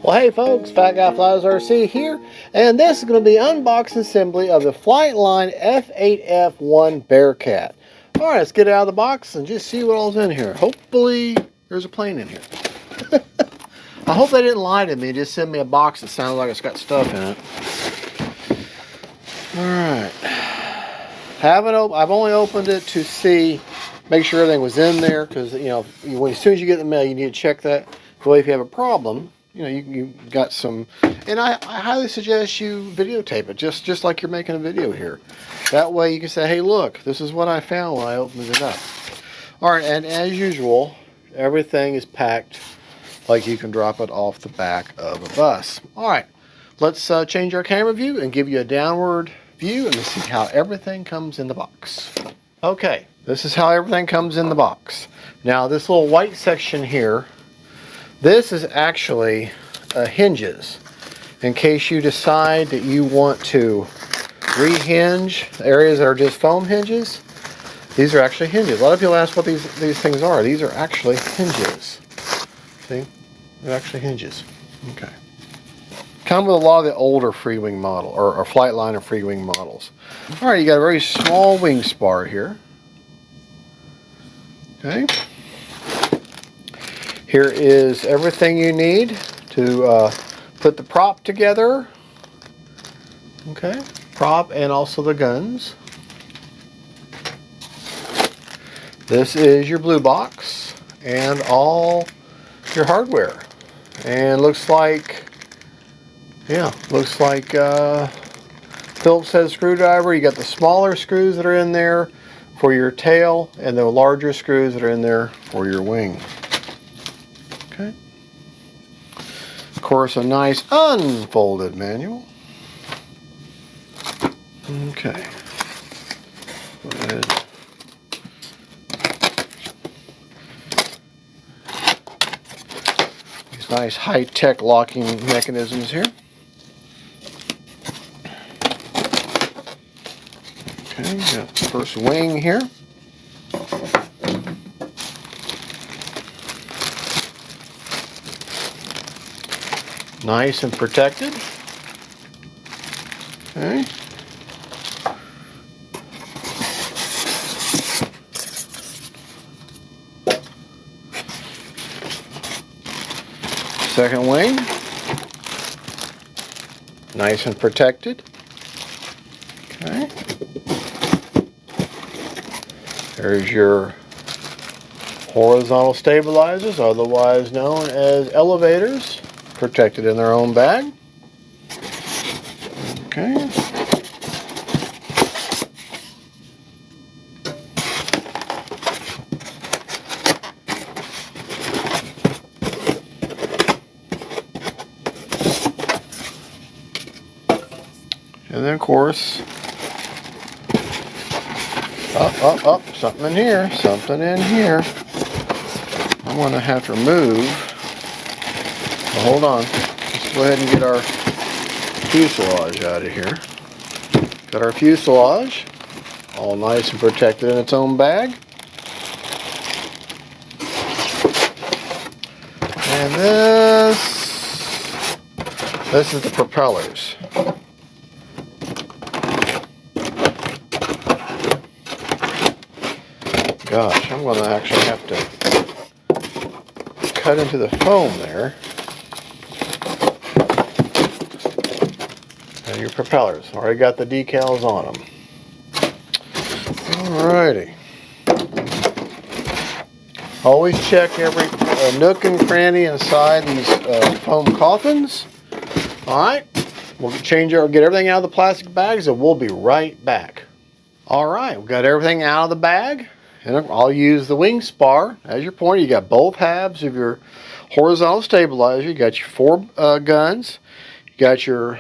Well, hey folks, Fat Guy Flies RC here, and this is going to be unboxing assembly of the FLIGHTLINE F8F1 BEARCAT. Alright, let's get it out of the box and just see what all's in here. Hopefully there's a plane in here. I hope they didn't lie to me and just send me a box that sounds like it's got stuff in it. Alright. I've only opened it to see, make sure everything was in there, because you know, as soon as you get the mail you need to check that. So if you have a problem, you know, you got some, and I highly suggest you videotape it, just like you're making a video here. That way you can say, hey look, this is what I found when I opened it up. Alright, and as usual, everything is packed like you can drop it off the back of a bus. Alright, let's change our camera view and give you a downward view and see how everything comes in the box. Okay, this is how everything comes in the box. Now this little white section here, this is actually hinges. In case you decide that you want to rehinge areas that are just foam hinges, these are actually hinges. A lot of people ask what these things are. These are actually hinges. See? They're actually hinges. Okay. Come with a lot of the older Freewing model, or FLIGHTLINE or Freewing models. Alright, you got a very small wing spar here. Okay. Here is everything you need to put the prop together. Okay, prop and also the guns. This is your blue box and all your hardware. And looks like, yeah, looks like Phillips head screwdriver. You got the smaller screws that are in there for your tail and the larger screws that are in there for your wing. Okay. Of course, a nice unfolded manual. Okay. Go ahead. These nice high-tech locking mechanisms here. Okay, got the first wing here. Nice and protected. Okay. Second wing. Nice and protected. Okay. There's your horizontal stabilizers, otherwise known as elevators. Protected in their own bag. Okay. And then of course, something in here, something in here. I'm going to have to remove. Well, hold on. Let's go ahead and get our fuselage out of here. Got our fuselage all nice and protected in its own bag. And this is the propellers. Gosh, I'm going to actually have to cut into the foam there. And your propellers. Already got the decals on them. Alrighty. Always check every nook and cranny inside these foam coffins. Alright. We'll get everything out of the plastic bags and we'll be right back. Alright, we've got everything out of the bag. And I'll use the wing spar as your pointer. You got both halves of your horizontal stabilizer. You got your four guns. You got your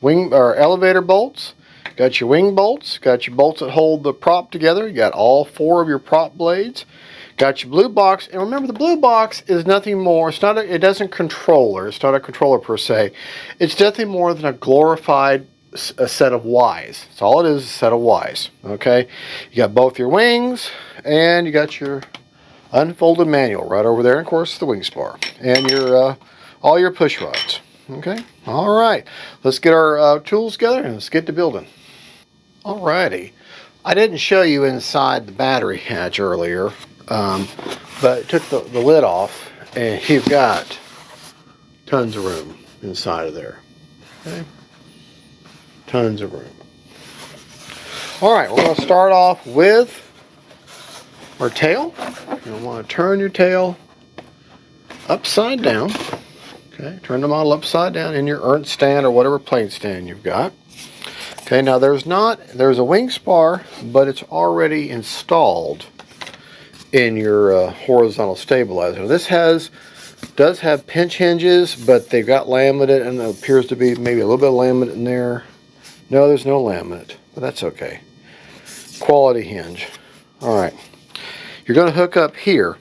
wing or elevator bolts. Got your wing bolts. Got your bolts that hold the prop together. You got all four of your prop blades. Got your blue box. And remember, the blue box is nothing more. It's not. It doesn't controller. It's not a controller per se. It's nothing more than a glorified a set of Ys. That's all it is, a set of Ys. Okay, you got both your wings and you got your unfolded manual right over there, and of course the wing spar and your all your push rods. Okay, all right. Let's get our tools together and let's get to building. All righty. I didn't show you inside the battery hatch earlier, but took the lid off, and you've got tons of room inside of there. Okay, tons of room. All right, we're going to start off with our tail. You'll want to turn your tail upside down. Okay, turn the model upside down in your Ernst stand or whatever plane stand you've got. Okay, now there's a wing spar, but it's already installed in your horizontal stabilizer. This does have pinch hinges, but they've got laminate, and there appears to be maybe a little bit of laminate in there. No, there's no laminate, but that's okay. Quality hinge. All right, you're going to hook up here.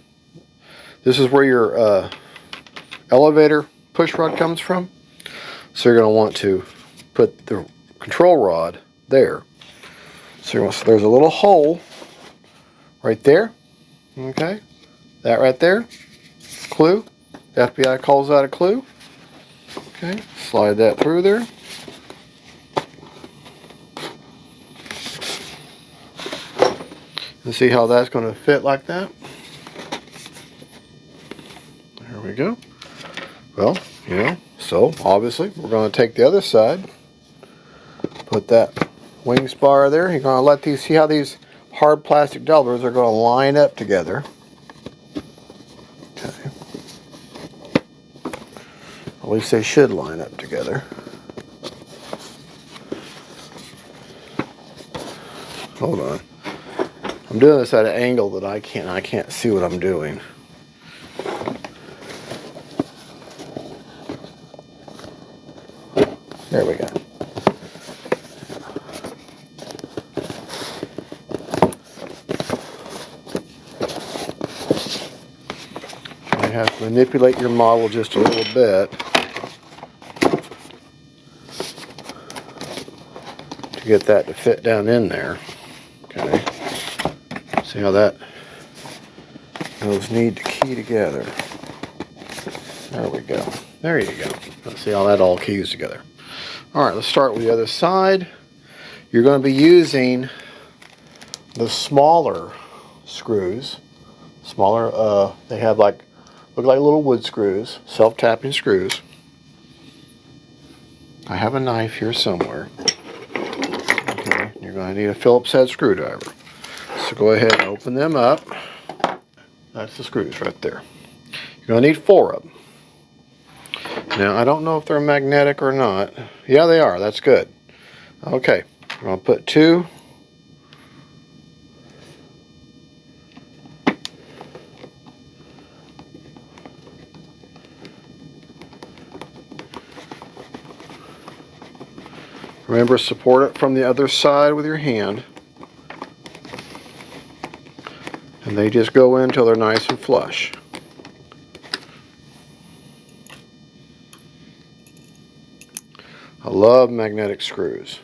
This is where your elevator push rod comes from. So you're going to want to put the control rod there. So there's a little hole right there. Okay, that right there. Clue. The FBI calls that a clue. Okay, slide that through there. And see how that's going to fit like that. There we go. Well, you know, so obviously we're going to take the other side, put that wing spar there. You're going to let these, see how these hard plastic doublers are going to line up together. Okay. At least they should line up together. Hold on. I'm doing this at an angle that I can't see what I'm doing. There we go. You have to manipulate your model just a little bit to get that to fit down in there. Okay. See how those need to key together. There we go. There you go. Let's see how that all keys together. All right, let's start with the other side. You're going to be using the smaller screws. Smaller, they have look like little wood screws, self-tapping screws. I have a knife here somewhere. Okay, you're going to need a Phillips head screwdriver. So go ahead and open them up. That's the screws right there. You're going to need 4 of them. Now, I don't know if they're magnetic or not. Yeah, they are. That's good. Okay, I'm going to put 2. Remember, support it from the other side with your hand. And they just go in until they're nice and flush. I love magnetic screws.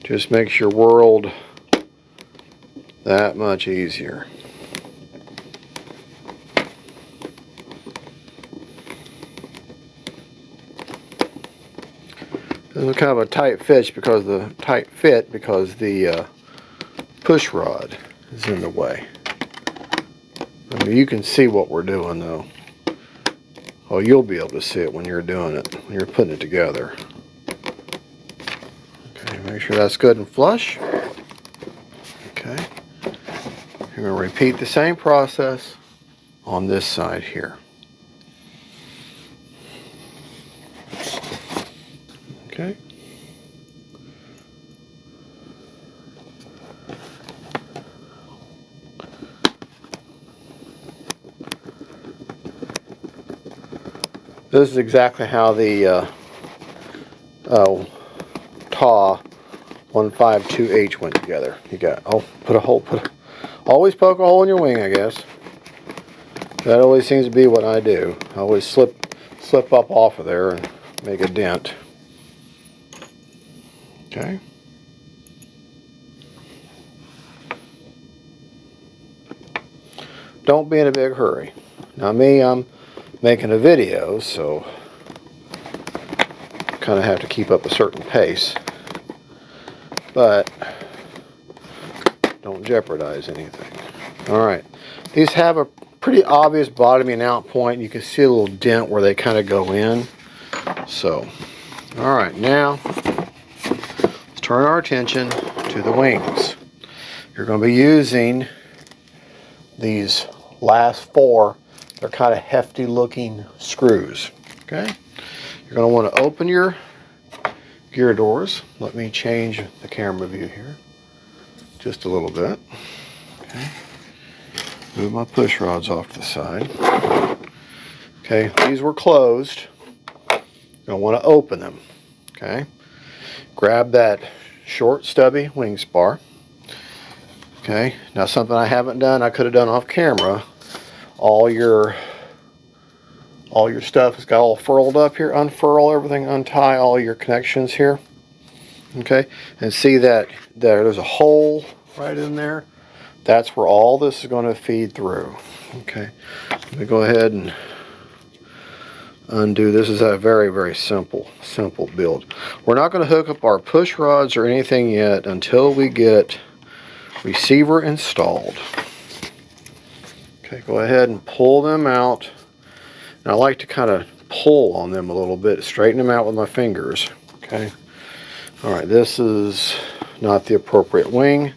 Just makes your world that much easier. This is kind of a tight fit because the push rod is in the way. I mean, you can see what we're doing though. Oh, you'll be able to see it when you're doing it, when you're putting it together. Okay, make sure that's good and flush. Okay. You're going to repeat the same process on this side here. Okay. This is exactly how the TAW 152H went together. You got, always poke a hole in your wing, I guess. That always seems to be what I do. I always slip up off of there and make a dent. Okay. don't be in a big hurry. Now me, I'm making a video, so kind of have to keep up a certain pace, but don't jeopardize anything. Alright, these have a pretty obvious bottoming out point. You can see a little dent where they kind of go in. So, alright, now let's turn our attention to the wings. You're going to be using these last four. They're kind of hefty looking screws. Okay, you're going to want to open your gear doors. Let me change the camera view here just a little bit. Okay, move my push rods off to the side. Okay, these were closed. You're going to want to open them. Okay, grab that short stubby wing spar. Okay, now something I haven't done, I could have done off camera. All your stuff has got all furled up here. Unfurl everything, untie all your connections here. Okay, and see that there's a hole right in there. That's where all this is going to feed through. Okay, let me go ahead and undo. This is a very, very simple build. We're not going to hook up our push rods or anything yet until we get receiver installed. Okay, go ahead and pull them out. And I like to kind of pull on them a little bit, straighten them out with my fingers. Okay. Alright, this is not the appropriate wing.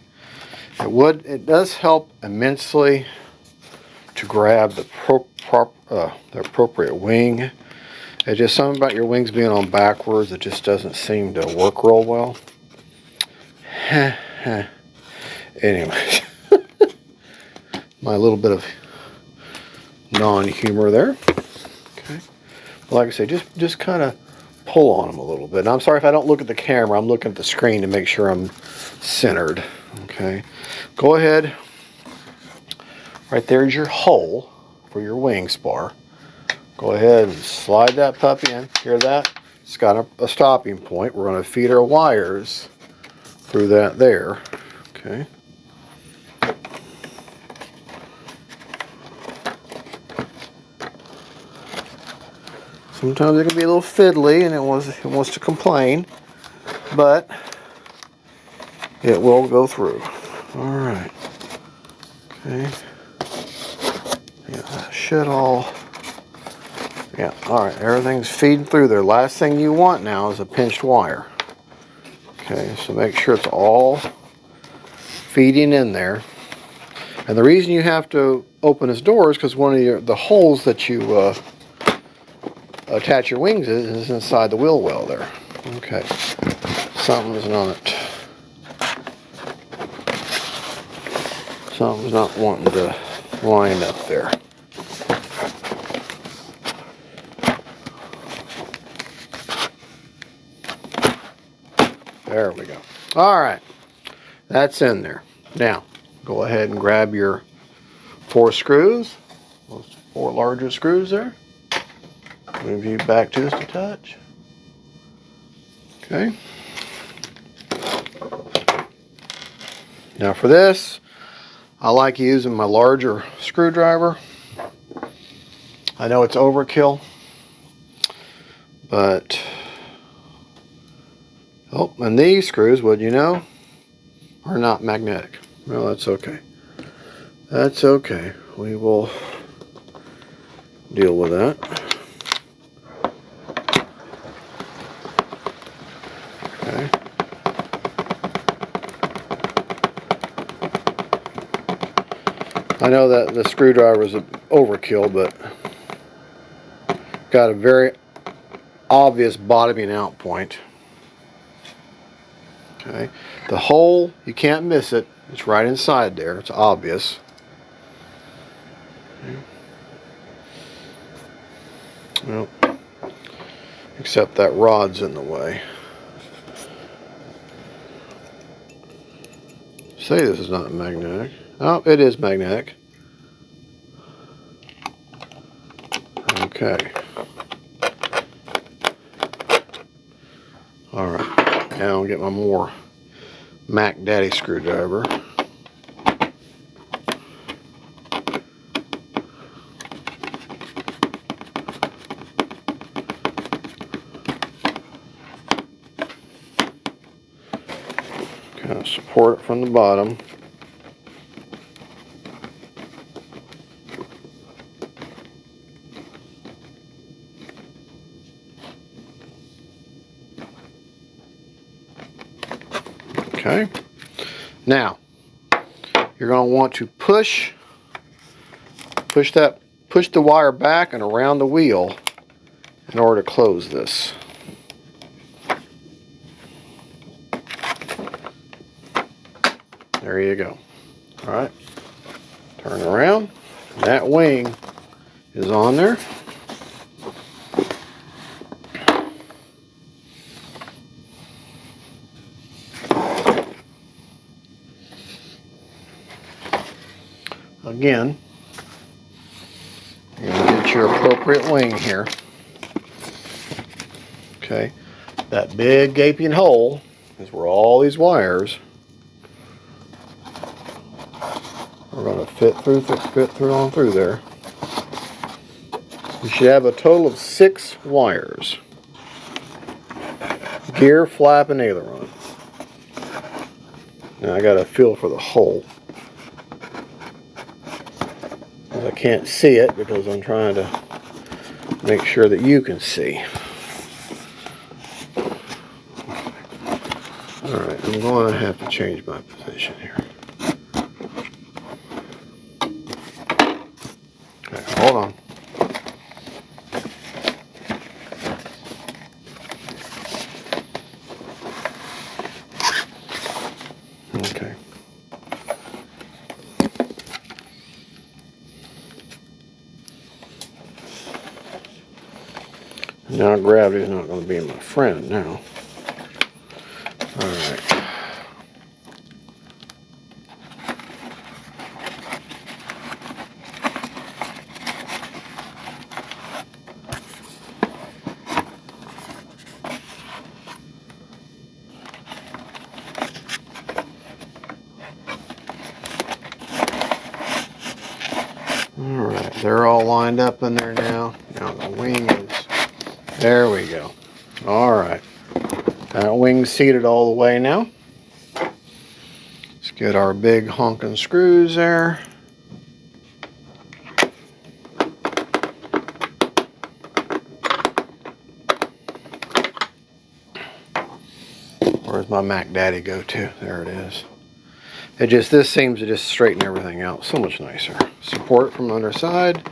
It does help immensely to grab the appropriate wing. It's just something about your wings being on backwards that just doesn't seem to work real well. Anyways, my little bit of non-humor there. Okay, but like I say, just kind of pull on them a little bit. And I'm sorry if I don't look at the camera. I'm looking at the screen to make sure I'm centered. Okay, go ahead. Right there's your hole for your wing spar. Go ahead and slide that puppy in. Hear that? It's got a stopping point. We're going to feed our wires through that there. Okay. Sometimes it can be a little fiddly and it wants to complain, but it will go through. Alright. Okay. Yeah, that should all... Yeah, alright, everything's feeding through there. Last thing you want now is a pinched wire. Okay, so make sure it's all feeding in there. And the reason you have to open this door is because one of the holes that you attach your wings is inside the wheel well there. Okay, something's not wanting to line up there. There we go. All right, that's in there. Now, go ahead and grab your 4 screws, those 4 larger screws there. Move you back just a touch. Okay. Now for this, I like using my larger screwdriver. I know it's overkill, but oh, and these screws, would you know, are not magnetic. Well, that's okay. That's okay. We will deal with that. Okay. I know that the screwdriver is overkill, but got a very obvious bottoming out point. Okay, the hole, you can't miss it. It's right inside there. It's obvious. Okay. Well, except that rod's in the way. Say this is not magnetic. Oh, it is magnetic. Okay. Alright. Now I'll get my more Mac Daddy screwdriver. kind of support it from the bottom. Okay. Now, you're going to want to push the wire back and around the wheel in order to close this. There you go. All right. Turn around. That wing is on there. Again, you're going to get your appropriate wing here. Okay, that big gaping hole is where all these wires are going to fit through on through there. You should have a total of 6 wires. Gear, flap, and aileron. Now I got a feel for the hole. I can't see it because I'm trying to make sure that you can see. Alright, I'm going to have to change my position here. Okay, hold on. Okay. Now gravity's not going to be my friend now. Alright. Alright, they're all lined up in there now. Now the wing is... There we go. Alright. That wing's seated all the way now. Let's get our big honking screws there. Where's my Mac Daddy go to? There it is. This seems to just straighten everything out so much nicer. Support from underside.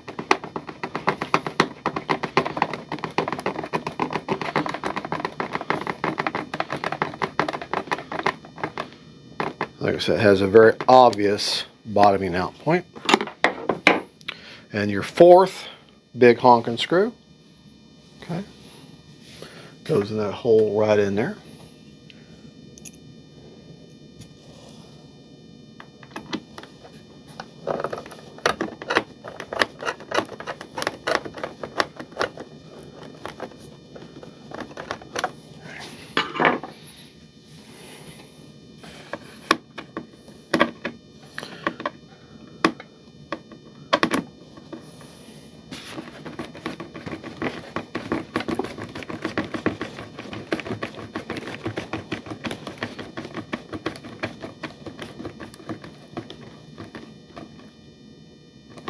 Like I said, it has a very obvious bottoming out point. And your 4th big honking screw, okay, goes in that hole right in there.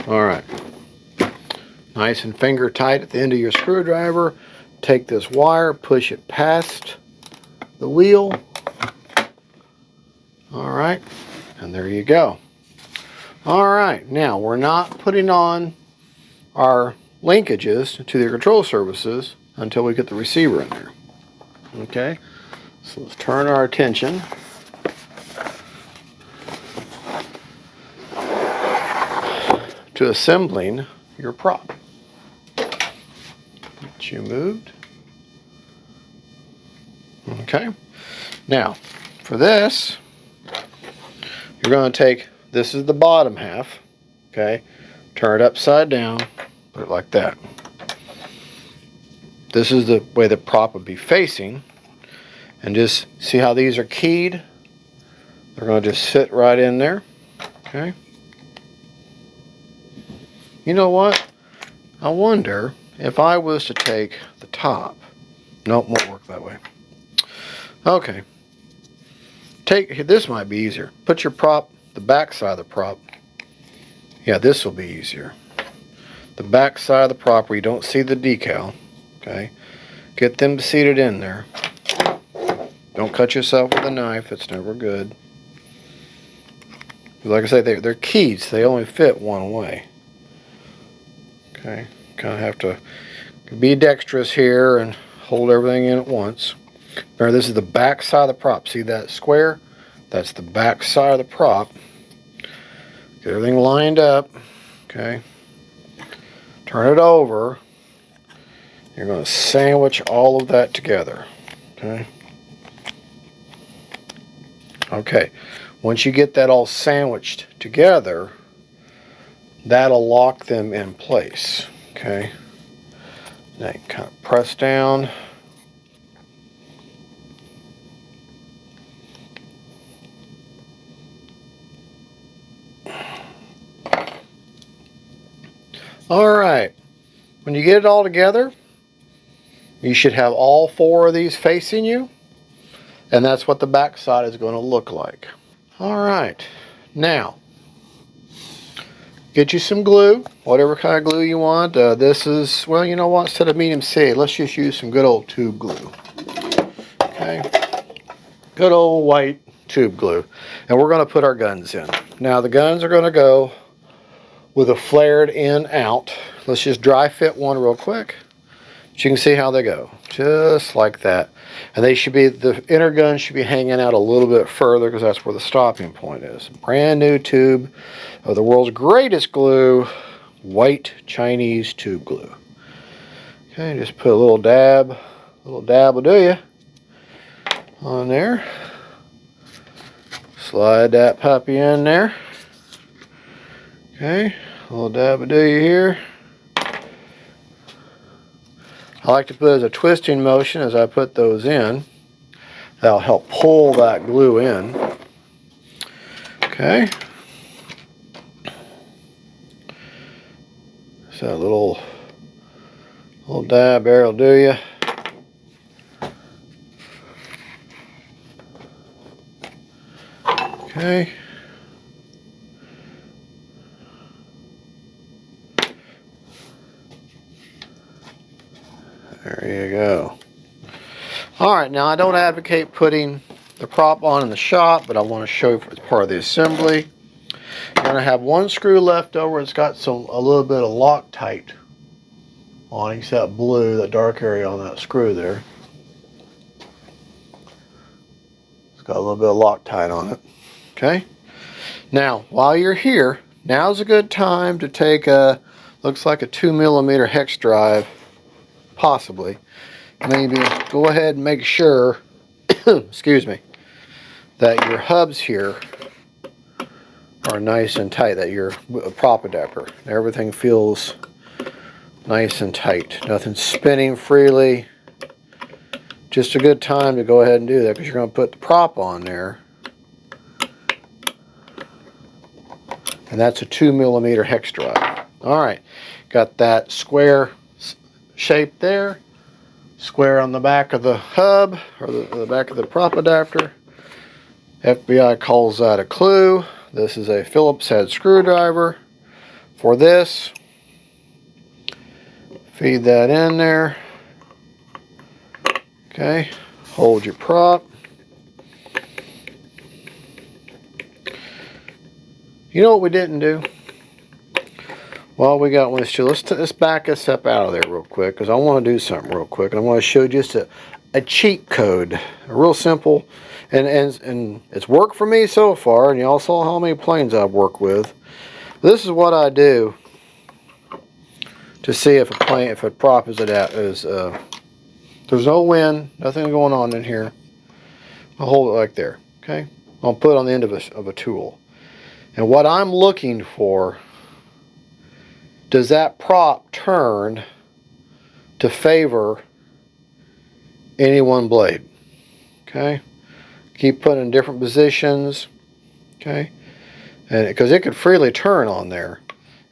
Alright, nice and finger tight at the end of your screwdriver. Take this wire, push it past the wheel. Alright, and there you go. Alright, now we're not putting on our linkages to the control surfaces until we get the receiver in there. Okay, so let's turn our attention to assembling your prop. Get you moved. Okay. Now, for this, you're going to take, this is the bottom half, okay, turn it upside down, put it like that. This is the way the prop would be facing, and just see how these are keyed? They're going to just fit right in there, okay. You know what? I wonder if I was to take the top. Nope, won't work that way. Okay. this might be easier. Put your prop, the back side of the prop. Yeah, this will be easier. The back side of the prop where you don't see the decal. Okay, get them seated in there. Don't cut yourself with a knife. It's never good. Like I say, they're keys. They only fit one way. Okay, kind of have to be dexterous here and hold everything in at once. Remember, this is the back side of the prop. See that square? That's the back side of the prop. Get everything lined up. Okay. Turn it over. You're going to sandwich all of that together. Okay. Okay. Once you get that all sandwiched together, that'll lock them in place. Okay. Now you kind of press down. Alright, when you get it all together, you should have all four of these facing you, and that's what the back side is going to look like. Alright, now, get you some glue, whatever kind of glue you want. This is, well, you know what, instead of medium C, let's just use some good old tube glue. Okay, good old white tube glue. And we're going to put our guns in. Now the guns are going to go with a flared in out. Let's just dry fit one real quick. So you can see how they go. Just like that. And they should be, the inner gun should be hanging out a little bit further because that's where the stopping point is. Brand new tube of the world's greatest glue, white Chinese tube glue. Okay, just put a little dab will do ya on there. Slide that puppy in there. Okay, a little dab will do you here. I like to put it as a twisting motion as I put those in. That'll help pull that glue in. Okay. So a little dab there will do you. Okay. There you go. Alright, now I don't advocate putting the prop on in the shop, but I want to show you as part of the assembly. You're going to have one screw left over. It's got a little bit of Loctite on it. You see that blue, that dark area on that screw there. It's got a little bit of Loctite on it. Okay. Now, while you're here, now's a good time to take a, looks like a 2mm hex drive. Possibly. Maybe go ahead and make sure, excuse me, that your hubs here are nice and tight, that your prop adapter, everything feels nice and tight. Nothing spinning freely. Just a good time to go ahead and do that because you're going to put the prop on there. And that's a 2mm hex drive. Alright, got that square shape there, square on the back of the hub or the back of the prop adapter. FBI calls that a clue. This is a Phillips head screwdriver. For this, feed that in there. Okay, hold your prop. You know what we didn't do? Well, we got one. Let's back us up out of there real quick because I want to do something real quick. And I want to show you just a cheat code, a real simple, and it's worked for me so far. And you all saw how many planes I've worked with. This is what I do to see if a prop is there's no wind, nothing going on in here. I'll hold it like there. Okay, I'll put it on the end of a tool, and what I'm looking for. Does that prop turn to favor any one blade? Okay, keep putting in different positions. Okay, and because it could freely turn on there,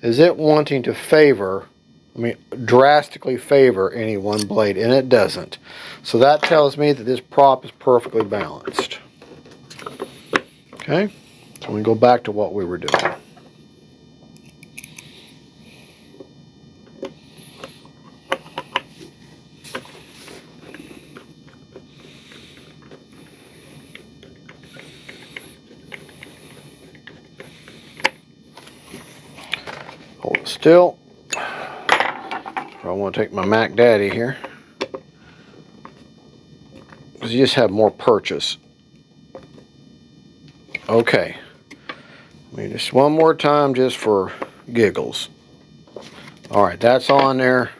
is it wanting to favor? I mean, drastically favor any one blade, and it doesn't. So that tells me that this prop is perfectly balanced. Okay, so we go back to what we were doing. Hold it still. I want to take my Mac Daddy here, because you just have more purchase. Okay, just one more time just for giggles. All right, that's on there.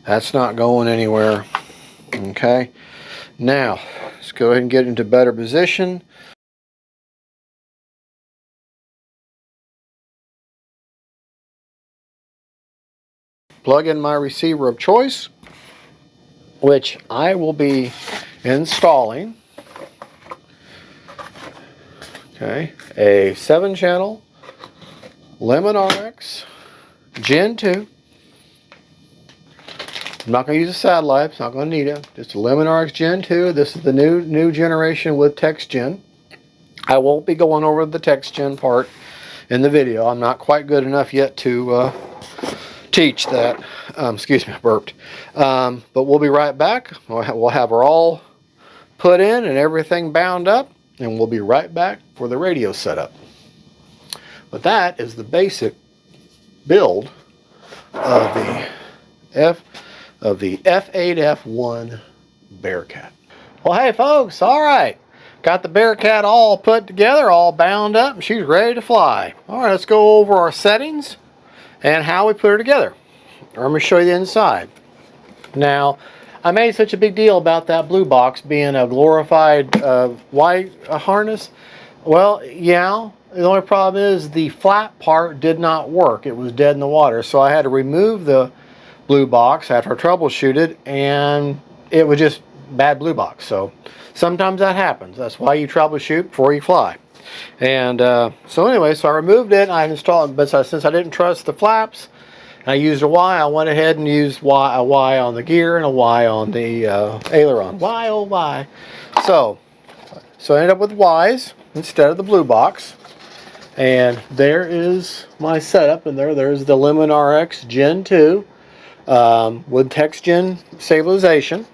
That's not going anywhere. Okay, now let's go ahead and get into better position. Plug in my receiver of choice, which I will be installing. Okay, a 7-channel Lemon RX Gen 2. I'm not going to use a satellite. It's not going to need it. Just a Lemon RX Gen 2. This is the new generation with Text Gen. I won't be going over the Text Gen part in the video. I'm not quite good enough yet to teach that. Excuse me, I burped. But we'll be right back. We'll have her all put in and everything bound up, and we'll be right back for the radio setup. But that is the basic build of the F8F1 Bearcat. Well, hey folks, all right. Got the Bearcat all put together, all bound up, and she's ready to fly. All right, let's go over our settings and how we put her together. I'm going to show you the inside. Now, I made such a big deal about that blue box being a glorified white harness. Well, yeah, the only problem is the flat part did not work. It was dead in the water, so I had to remove the blue box after I troubleshooted, and it was just bad blue box. So sometimes that happens. That's why you troubleshoot before you fly. And so anyway, so I removed it and I installed it, but since I didn't trust the flaps, I used a Y. I went ahead and used a Y on the gear and a Y on the aileron. Y, oh Y. So I ended up with Ys instead of the blue box. And there is my setup, and there's the Lemon RX Gen 2 with Text Gen stabilization,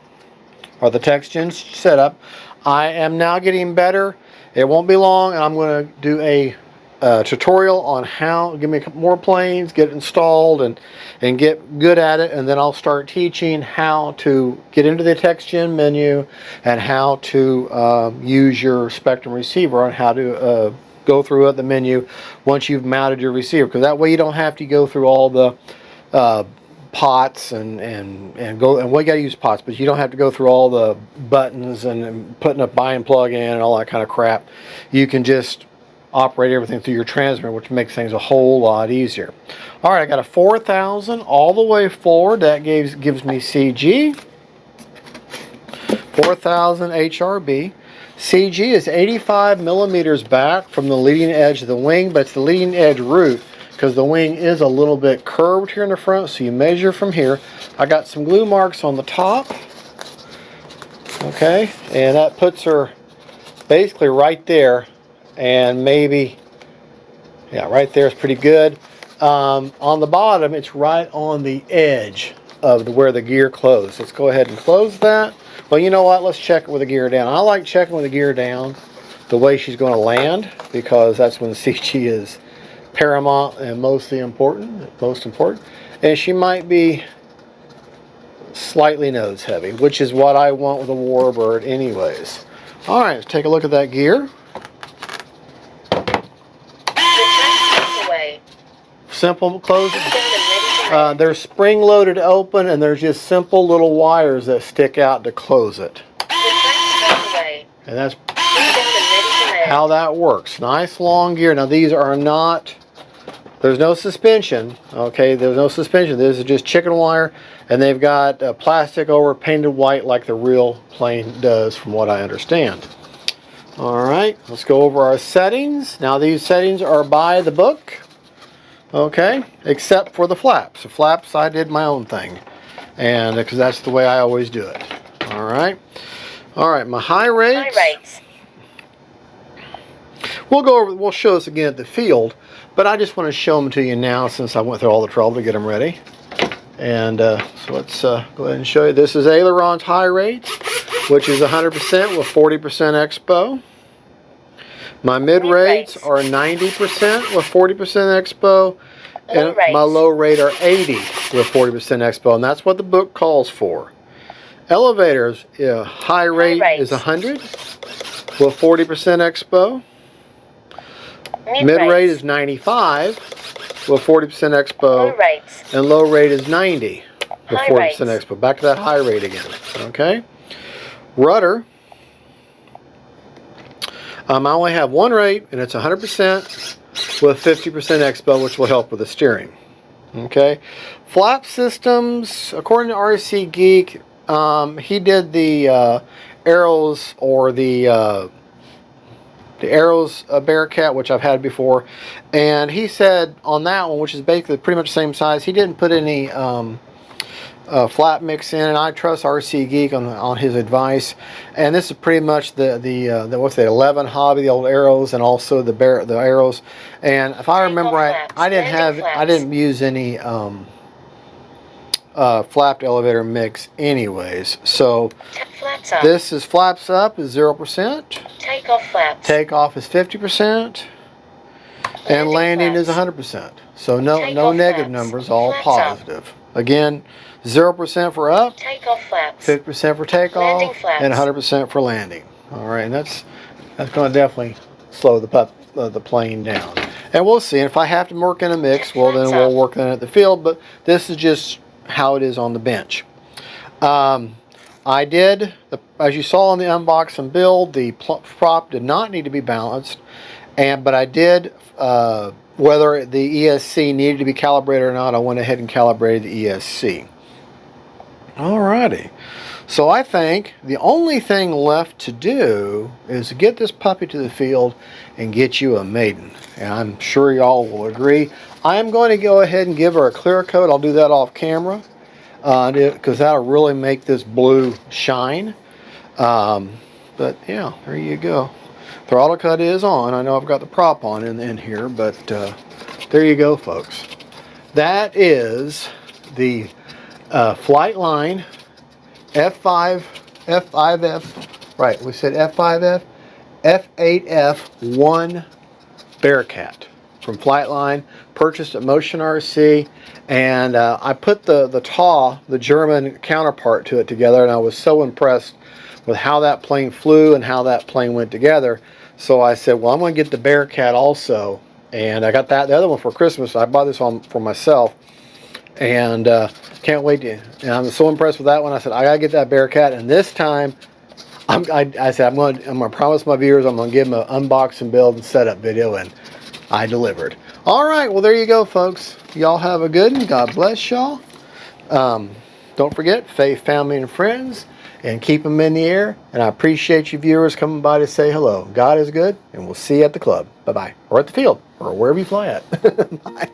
or the Text Gen setup. I am now getting better. It won't be long, and I'm going to do a tutorial on how give me more planes, get it installed, and get good at it, and then I'll start teaching how to get into the Text Gen menu and how to use your Spectrum receiver, on how to go through the menu once you've mounted your receiver, because that way you don't have to go through all the pots and well, you got to use pots, but you don't have to go through all the buttons and putting a bind plug in and all that kind of crap. You can just operate everything through your transmitter, which makes things a whole lot easier. All right, I got a 4000 all the way forward. That gives me CG. 4000 HRB. CG is 85 millimeters back from the leading edge of the wing, but it's the leading edge root because the wing is a little bit curved here in the front, so you measure from here. I got some glue marks on the top. Okay, and that puts her basically right there, and maybe, yeah, right there is pretty good. On the bottom, it's right on the edge of where the gear closed. Let's go ahead and close that. Well, you know what? Let's check it with the gear down. I like checking with the gear down the way she's going to land, because that's when the CG is paramount and most important. And she might be slightly nose heavy, which is what I want with a warbird anyways. All right, let's take a look at that gear. Simple closing. They're spring loaded to open, and there's just simple little wires that stick out to close it. And that's how that works. Nice long gear. Now these are not, there's no suspension. Okay, there's no suspension. This is just chicken wire, and they've got plastic over painted white like the real plane does, from what I understand. All right, let's go over our settings. Now these settings are by the book. Okay, except for the flaps. The flaps, I did my own thing, and because that's the way I always do it. All right, my high rates. We'll show this again at the field, but I just want to show them to you now since I went through all the trouble to get them ready. And so let's go ahead and show you. This is aileron's high rate, which is 100% with 40% expo. My mid rates are 90% with 40% expo, and my low rate are 80 with 40% expo, and that's what the book calls for. Elevators, high rate is 100 with 40% expo. Mid rate is 95 with 40% expo, and low rate is 90 with 40% expo. Back to that high rate again. Okay. Rudder. I only have one rate, and it's 100% with 50% expo, which will help with the steering. Okay. Flap systems, according to RC Geek, he did the arrows, or the arrows Bearcat, which I've had before, and he said on that one, which is basically pretty much the same size, he didn't put any flap mix in, and I trust RC Geek on his advice. And this is pretty much the what's the 11 hobby, the old arrows, and also the arrows. And if I remember right, I didn't use any flapped elevator mix anyways. So this is flaps up is 0%. Takeoff flaps. Takeoff is 50%. And landing is 100%. So no negative numbers, all positive. Again, 0% for up, 50% for takeoff, and 100% for landing. All right, and that's going to definitely slow the plane down. And we'll see. And if I have to work in a mix, well, then we'll work in it at the field. But this is just how it is on the bench. I did, as you saw in the unbox and build, the prop did not need to be balanced, but I did, whether the ESC needed to be calibrated or not, I went ahead and calibrated the ESC. Alrighty, so I think the only thing left to do is to get this puppy to the field and get you a maiden. And I'm sure y'all will agree. I am going to go ahead and give her a clear coat. I'll do that off camera, because that'll really make this blue shine. But yeah, there you go. Throttle cut is on. I know I've got the prop on in here, but there you go, folks. That is the FLIGHTLINE F8F, right, we said F8F, F8F1 Bearcat from FLIGHTLINE, purchased at Motion RC, and I put the German counterpart to it together, and I was so impressed with how that plane flew and how that plane went together. So I said, well, I'm going to get the Bearcat also, and I got the other one for Christmas. So I bought this one for myself, and can't wait to. And I'm so impressed with that one. I said, I gotta get that Bearcat, and this time, I said I'm gonna promise my viewers I'm gonna give them an unbox and build and setup video, and I delivered. All right, well there you go, folks. Y'all have a good one. God bless y'all. Don't forget, faith, family, and friends, and keep them in the air. And I appreciate you viewers coming by to say hello. God is good, and we'll see you at the club. Bye-bye. Or at the field, or wherever you fly at. Bye.